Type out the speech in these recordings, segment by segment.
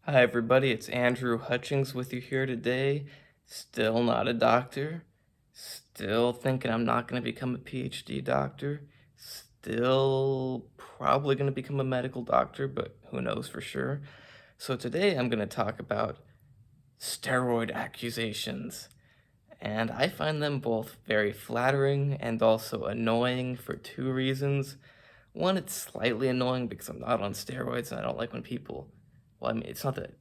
Hi, everybody. It's Andrew Hutchings with you here today. Still not a doctor. Still thinking I'm not going to become a PhD doctor. Still probably going to become a medical doctor, but who knows for sure. So, today I'm going to talk about steroid accusations. And I find them both very flattering and also annoying for two reasons. One, it's slightly annoying because I'm not on steroids and I don't like when people, well, I mean, it's not that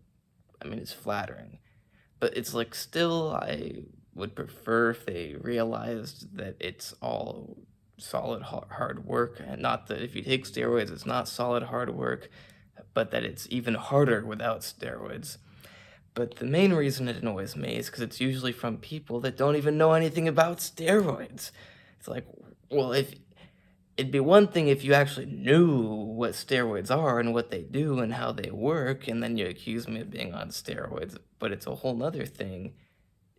it's flattering, but it's like still I would prefer if they realized that it's all solid hard work, and not that if you take steroids it's not solid hard work, but that it's even harder without steroids. But the main reason it annoys me is because it's usually from people that don't even know anything about steroids. It's like, well, if it'd be one thing if you actually knew what steroids are and what they do and how they work, and then you accuse me of being on steroids. But it's a whole nother thing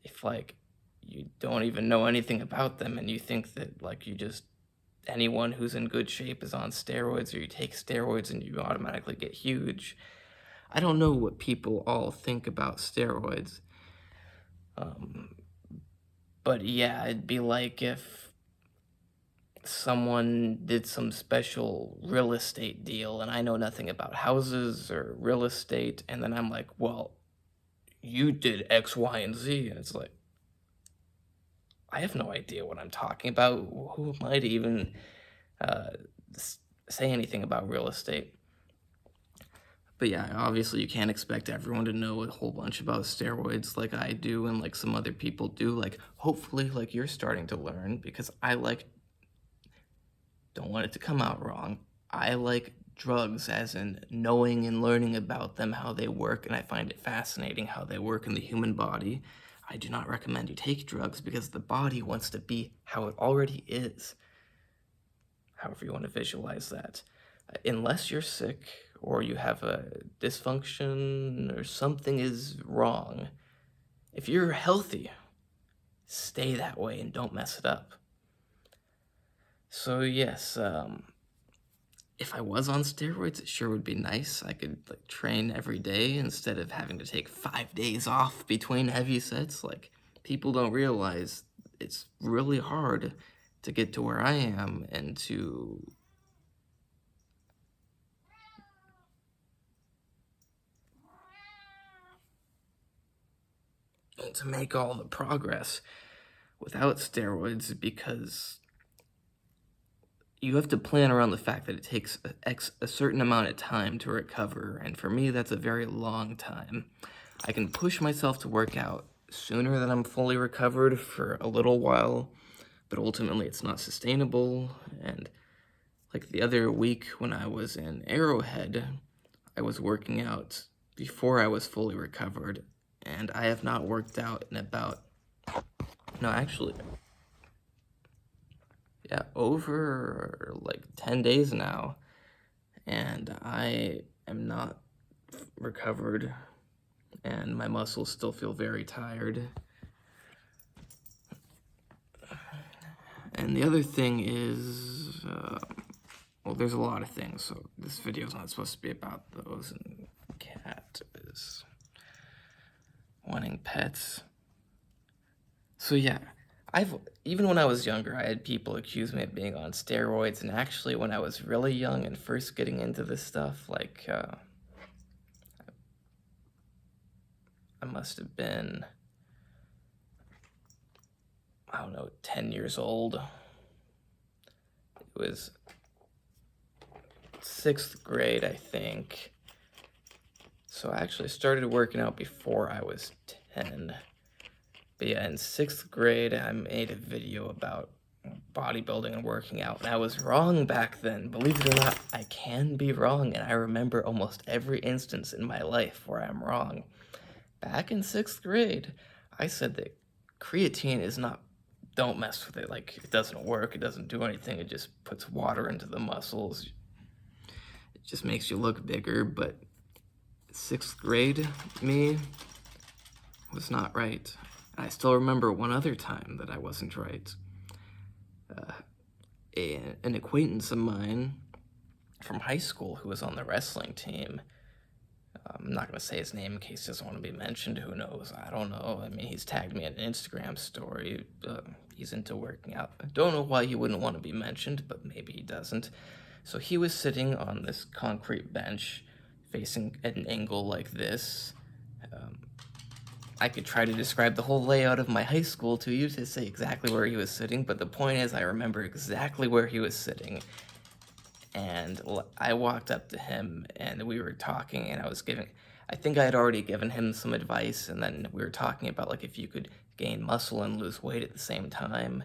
if, like, you don't even know anything about them and you think that, like, anyone who's in good shape is on steroids, or you take steroids and you automatically get huge. I don't know what people all think about steroids. But yeah, it'd be like if someone did some special real estate deal and I know nothing about houses or real estate, and then I'm like, well, you did X, Y, and Z. And it's like, I have no idea what I'm talking about. Who am I to even uh, say anything about real estate? But yeah, obviously you can't expect everyone to know a whole bunch about steroids like I do and like some other people do. Like, hopefully, like you're starting to learn, because don't want it to come out wrong. I like drugs as in knowing and learning about them, how they work, and I find it fascinating how they work in the human body. I do not recommend you take drugs because the body wants to be how it already is, however you want to visualize that. Unless you're sick or you have a dysfunction or something is wrong, if you're healthy, stay that way and don't mess it up. So yes, if I was on steroids, it sure would be nice. I could like train every day instead of having to take 5 days off between heavy sets. Like, people don't realize it's really hard to get to where I am and to make all the progress without steroids, because you have to plan around the fact that it takes a certain amount of time to recover, and for me, that's a very long time. I can push myself to work out sooner than I'm fully recovered for a little while, but ultimately it's not sustainable. And like the other week when I was in Arrowhead, I was working out before I was fully recovered, and I have not worked out in no, actually, yeah, over like 10 days now, and I am not recovered, and my muscles still feel very tired. And the other thing is, well, there's a lot of things, so this video's not supposed to be about those, and Cat is wanting pets. So yeah, even when I was younger, I had people accuse me of being on steroids, and actually when I was really young and first getting into this stuff, like, I must have been, I don't know, 10 years old. It was 6th grade, I think. So I actually started working out before I was 10. But yeah, in 6th grade, I made a video about bodybuilding and working out, and I was wrong back then. Believe it or not, I can be wrong, and I remember almost every instance in my life where I'm wrong. Back in 6th grade, I said that creatine is not, don't mess with it. Like, it doesn't work, it doesn't do anything, it just puts water into the muscles. It just makes you look bigger, but 6th grade me was not right. I still remember one other time that I wasn't right. An acquaintance of mine from high school who was on the wrestling team I'm not going to say his name in case he doesn't want to be mentioned. Who knows? I don't know. I mean, he's tagged me in an Instagram story. He's into working out. I don't know why he wouldn't want to be mentioned, but maybe he doesn't. So he was sitting on this concrete bench facing at an angle like this. I could try to describe the whole layout of my high school to you to say exactly where he was sitting, but the point is I remember exactly where he was sitting. And I walked up to him and we were talking, and I think I had already given him some advice, and then we were talking about like if you could gain muscle and lose weight at the same time.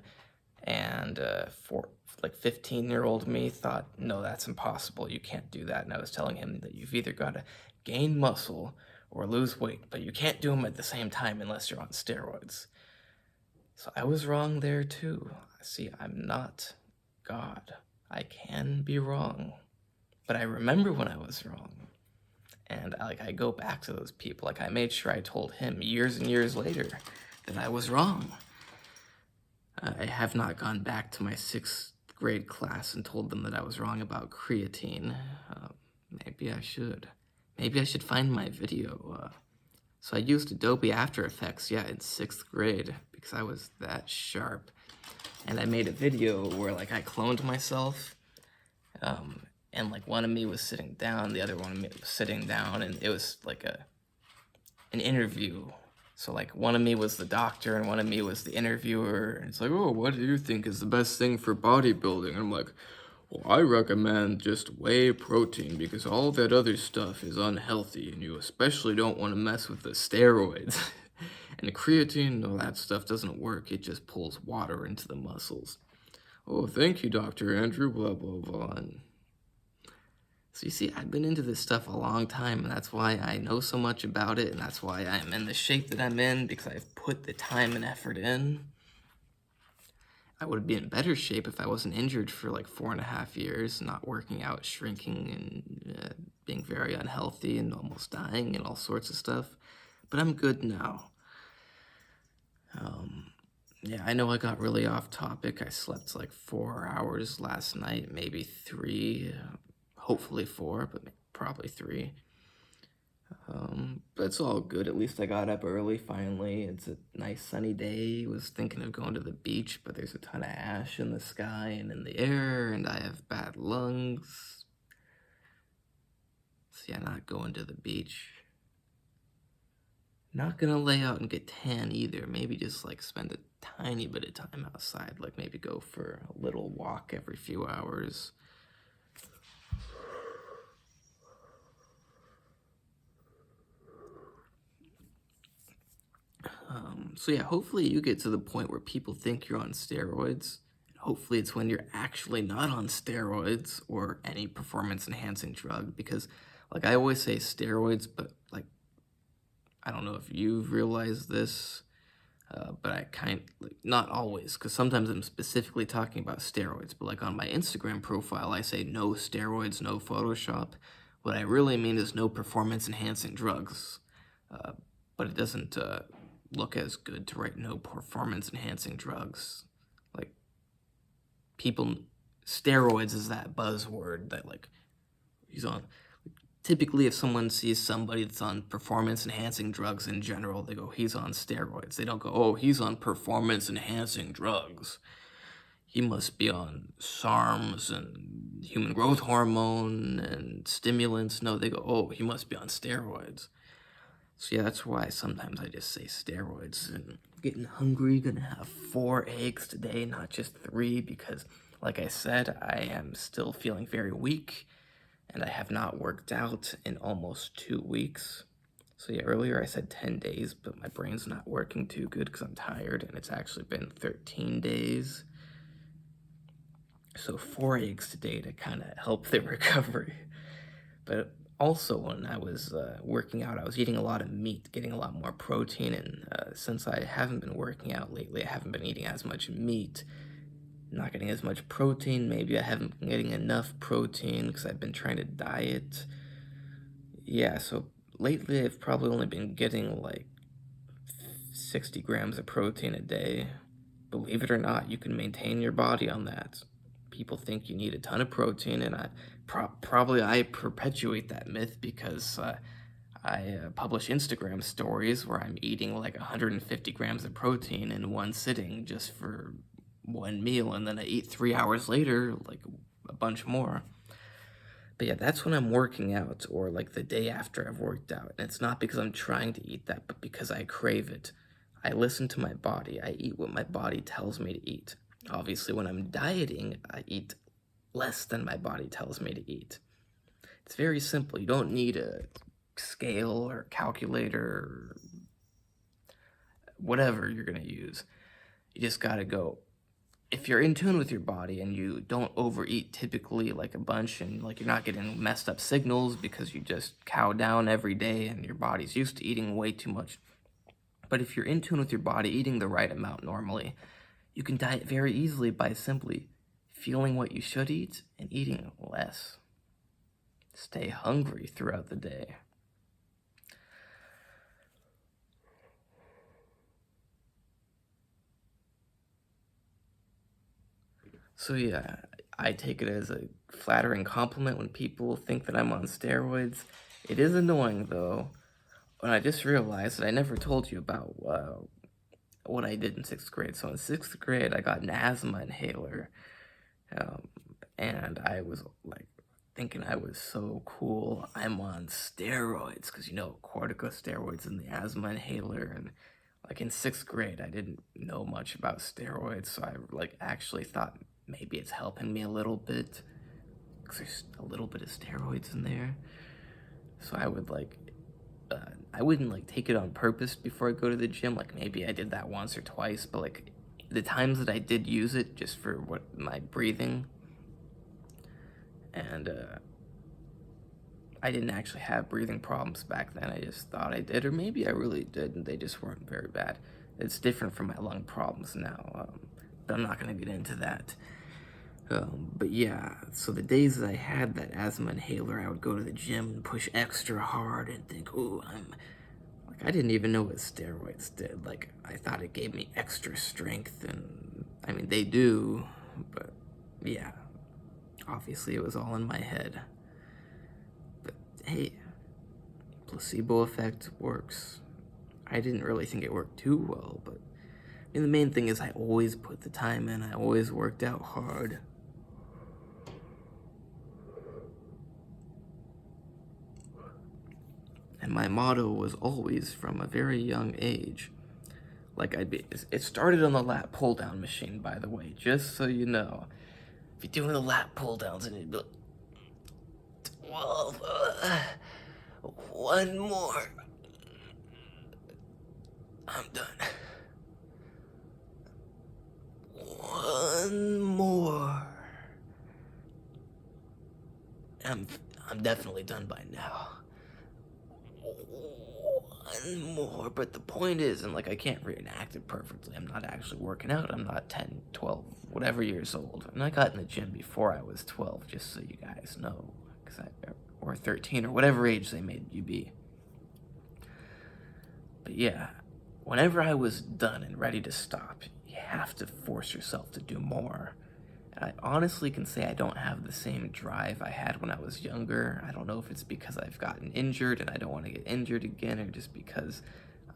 And for like 15-year-old me thought, no, that's impossible. You can't do that. And I was telling him that you've either got to gain muscle or lose weight, but you can't do them at the same time unless you're on steroids. So I was wrong there too. See, I'm not God. I can be wrong, but I remember when I was wrong. And I go back to those people. Like I made sure I told him years and years later that I was wrong. I have not gone back to my 6th grade class and told them that I was wrong about creatine. Maybe I should. Maybe I should find my video. So I used Adobe After Effects, yeah, in 6th grade, because I was that sharp. And I made a video where, like, I cloned myself, and, like, one of me was sitting down, the other one of me was sitting down, and it was, like, an interview. So, like, one of me was the doctor, and one of me was the interviewer, and it's like, oh, what do you think is the best thing for bodybuilding? And I'm like, well, I recommend just whey protein, because all that other stuff is unhealthy, and you especially don't want to mess with the steroids. And the creatine, no, that stuff doesn't work. It just pulls water into the muscles. Oh, thank you, Dr. Andrew, blah, blah, blah. And so you see, I've been into this stuff a long time, and that's why I know so much about it, and that's why I'm in the shape that I'm in, because I've put the time and effort in. I would be in better shape if I wasn't injured for like 4.5 years, not working out, shrinking, and being very unhealthy and almost dying and all sorts of stuff. But I'm good now. Yeah, I know I got really off topic. I slept like 4 hours last night, maybe 3, hopefully 4, but probably 3. But it's all good. At least I got up early finally. It's a nice sunny day. Was thinking of going to the beach, but there's a ton of ash in the sky and in the air, and I have bad lungs. So yeah, not going to the beach. Not gonna lay out and get tan either. Maybe just like spend a tiny bit of time outside. Like maybe go for a little walk every few hours. So yeah, hopefully you get to the point where people think you're on steroids. Hopefully it's when you're actually not on steroids or any performance enhancing drug, because like I always say steroids, but like I don't know if you've realized this, but I not always, because sometimes I'm specifically talking about steroids, but like on my Instagram profile, I say no steroids, no Photoshop. What I really mean is no performance enhancing drugs, but it doesn't look as good to write no performance enhancing drugs. Like steroids is that buzzword that like he's on. Typically, if someone sees somebody that's on performance-enhancing drugs in general, they go, he's on steroids. They don't go, oh, he's on performance-enhancing drugs. He must be on SARMs and human growth hormone and stimulants. No, they go, oh, he must be on steroids. So yeah, that's why sometimes I just say steroids. And getting hungry, gonna have 4 eggs today, not just 3, because, like I said, I am still feeling very weak. And I have not worked out in almost 2 weeks. So yeah, earlier I said 10 days, but my brain's not working too good because I'm tired, and it's actually been 13 days. So 4 eggs today to kind of help the recovery. But also when I was working out, I was eating a lot of meat, getting a lot more protein, and since I haven't been working out lately, I haven't been eating as much meat. Not getting as much protein. Maybe I haven't been getting enough protein because I've been trying to diet. Yeah, so lately I've probably only been getting like 60 grams of protein a day. Believe it or not, you can maintain your body on that. People think you need a ton of protein, and I perpetuate that myth because I publish Instagram stories where I'm eating like 150 grams of protein in one sitting just for one meal, and then I eat 3 hours later like a bunch more. But yeah, that's when I'm working out, or like the day after I've worked out. And it's not because I'm trying to eat that, but because I crave it. I listen to my body. I eat what my body tells me to eat. Obviously, when I'm dieting, I eat less than my body tells me to eat. It's very simple. You don't need a scale or calculator or whatever you're going to use. You just got to go. If you're in tune with your body and you don't overeat typically like a bunch, and like you're not getting messed up signals because you just cow down every day and your body's used to eating way too much. But if you're in tune with your body, eating the right amount normally, you can diet very easily by simply feeling what you should eat and eating less. Stay hungry throughout the day. So yeah, I take it as a flattering compliment when people think that I'm on steroids. It is annoying though, when I just realized that I never told you about what I did in 6th grade. So in 6th grade, I got an asthma inhaler, um, and I was like thinking I was so cool. I'm on steroids because corticosteroids in the asthma inhaler, and like in 6th grade, I didn't know much about steroids, so I like actually thought maybe it's helping me a little bit because there's a little bit of steroids in there. So I wouldn't like take it on purpose before I go to the gym. Like maybe I did that once or twice, but like the times that I did use it just for my breathing, and I didn't actually have breathing problems back then. I just thought I did, or maybe I really did, and they just weren't very bad. It's different from my lung problems now, but I'm not gonna get into that. But yeah, so the days that I had that asthma inhaler, I would go to the gym and push extra hard and think, ooh, I didn't even know what steroids did. Like, I thought it gave me extra strength, and I mean, they do, but yeah, obviously it was all in my head. But hey, placebo effect works. I didn't really think it worked too well, but I mean, the main thing is I always put the time in, I always worked out hard. And my motto was always from a very young age. It started on the lat pull down machine, by the way, just so you know. If you're doing the lat pull downs and it'd be like, 12, one more, I'm done. One more. I'm definitely done by now. One more, but the point is, and like I can't reenact it perfectly, I'm not actually working out, I'm not 10, 12, whatever years old, and I got in the gym before I was 12, just so you guys know, or 13, or whatever age they made you be. But yeah, whenever I was done and ready to stop, you have to force yourself to do more. I honestly can say I don't have the same drive I had when I was younger. I don't know if it's because I've gotten injured and I don't want to get injured again, or just because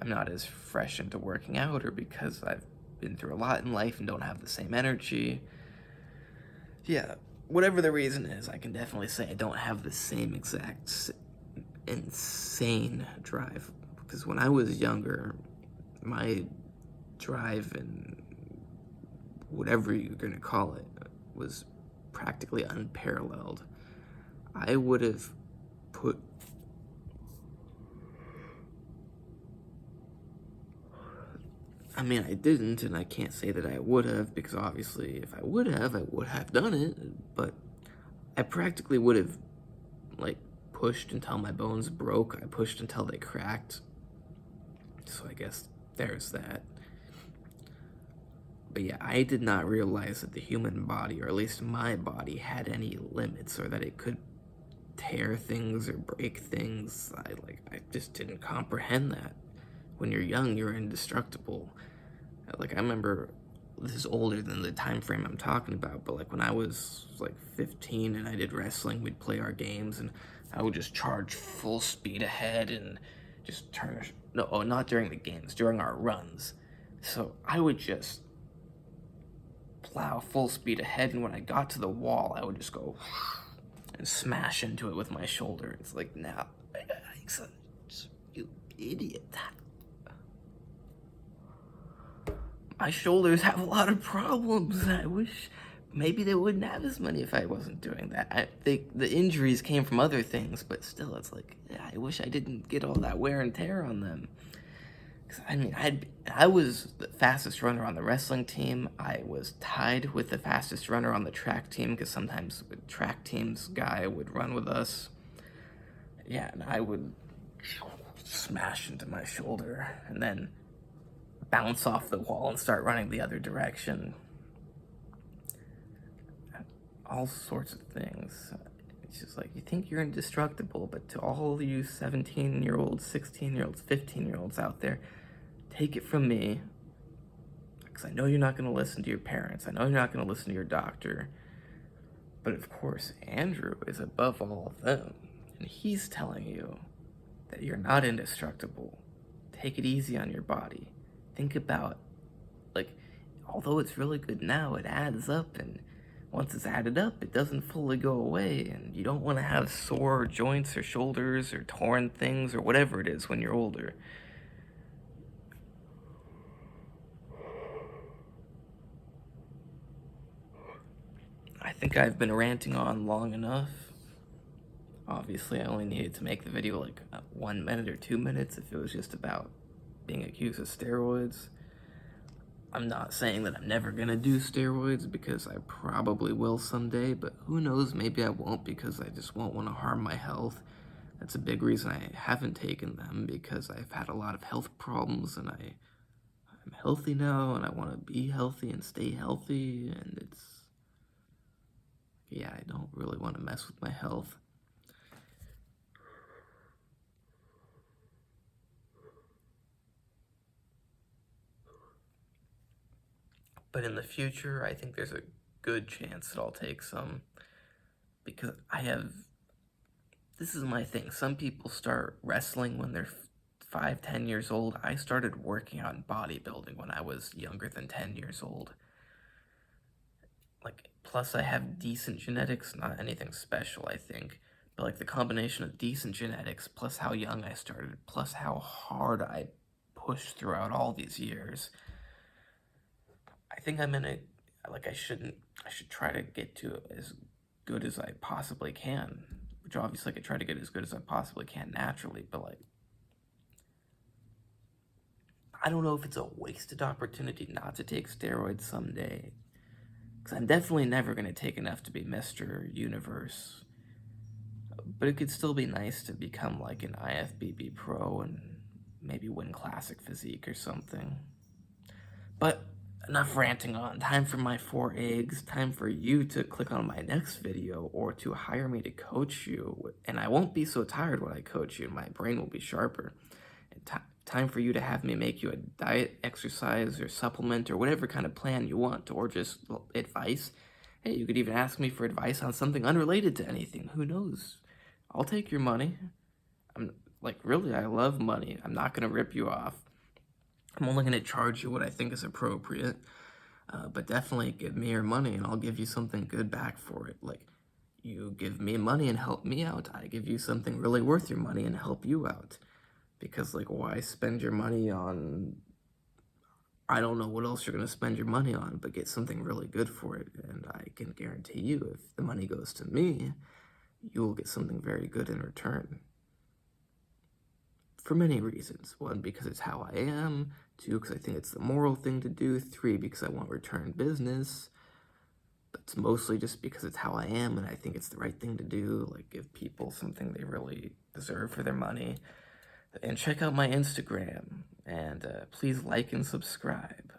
I'm not as fresh into working out, or because I've been through a lot in life and don't have the same energy. Yeah, whatever the reason is, I can definitely say I don't have the same exact insane drive. Because when I was younger, my drive and whatever you're going to call it was practically unparalleled. I would have put I mean, I didn't, and I can't say that I would have, because obviously if I would have done it, but I practically would have, like, pushed until my bones broke. I pushed until they cracked. So I guess there's that. But yeah, I did not realize that the human body, or at least my body, had any limits, or that it could tear things or break things. I just didn't comprehend that. When you're young, you're indestructible. Like, I remember, this is older than the time frame I'm talking about, but like when I was like 15 and I did wrestling, we'd play our games, and I would just charge full speed ahead and just turn, no, oh, not during the games, during our runs. So I would just plow full speed ahead, and when I got to the wall, I would just go and smash into it with my shoulder. It's like, now, you idiot. My shoulders have a lot of problems. I wish maybe they wouldn't have as many if I wasn't doing that. I think the injuries came from other things, but still, it's like, yeah, I wish I didn't get all that wear and tear on them. 'Cause, I mean, I was the fastest runner on the wrestling team. I was tied with the fastest runner on the track team, because sometimes the track team's guy would run with us. Yeah, and I would smash into my shoulder and then bounce off the wall and start running the other direction. All sorts of things. It's just like, you think you're indestructible, but to all you 17-year-olds, 16-year-olds, 15-year-olds out there, take it from me, because I know you're not going to listen to your parents. I know you're not going to listen to your doctor. But of course, Andrew is above all of them, and he's telling you that you're not indestructible. Take it easy on your body. Think about, like, although it's really good now, it adds up, and once it's added up, it doesn't fully go away, and you don't want to have sore joints or shoulders or torn things or whatever it is when you're older. I think I've been ranting on long enough. Obviously, I only needed to make the video like 1 minute or 2 minutes if it was just about being accused of steroids. I'm not saying that I'm never gonna do steroids, because I probably will someday, but who knows, maybe I won't, because I just won't want to harm my health. That's a big reason I haven't taken them, because I've had a lot of health problems, and I'm healthy now, and I want to be healthy and stay healthy, and it's, yeah, I don't really want to mess with my health. But in the future, I think there's a good chance that I'll take some, because this is my thing. Some people start wrestling when they're 5, 10 years old. I started working on bodybuilding when I was younger than 10 years old. Like, plus I have decent genetics, not anything special, I think. But like the combination of decent genetics, plus how young I started, plus how hard I pushed throughout all these years, I think I'm in a, like, I should try to get to as good as I possibly can, which obviously I could try to get as good as I possibly can naturally, but like, I don't know if it's a wasted opportunity not to take steroids someday, because I'm definitely never going to take enough to be Mr. Universe, but it could still be nice to become like an IFBB pro and maybe win Classic Physique or something. But enough ranting on. Time for my 4 eggs. Time for you to click on my next video or to hire me to coach you. And I won't be so tired when I coach you. My brain will be sharper. And time for you to have me make you a diet, exercise, or supplement, or whatever kind of plan you want, or just advice. Hey, you could even ask me for advice on something unrelated to anything. Who knows? I'll take your money. I'm like, really, I love money. I'm not going to rip you off. I'm only going to charge you what I think is appropriate, but definitely give me your money and I'll give you something good back for it. Like, you give me money and help me out, I give you something really worth your money and help you out. Because, like, why spend your money on, I don't know what else you're going to spend your money on, but get something really good for it. And I can guarantee you, if the money goes to me, you will get something very good in return. For many reasons. 1, because it's how I am. 2, because I think it's the moral thing to do. 3, because I want return business. But it's mostly just because it's how I am and I think it's the right thing to do. Like, give people something they really deserve for their money. And check out my Instagram. And please like and subscribe.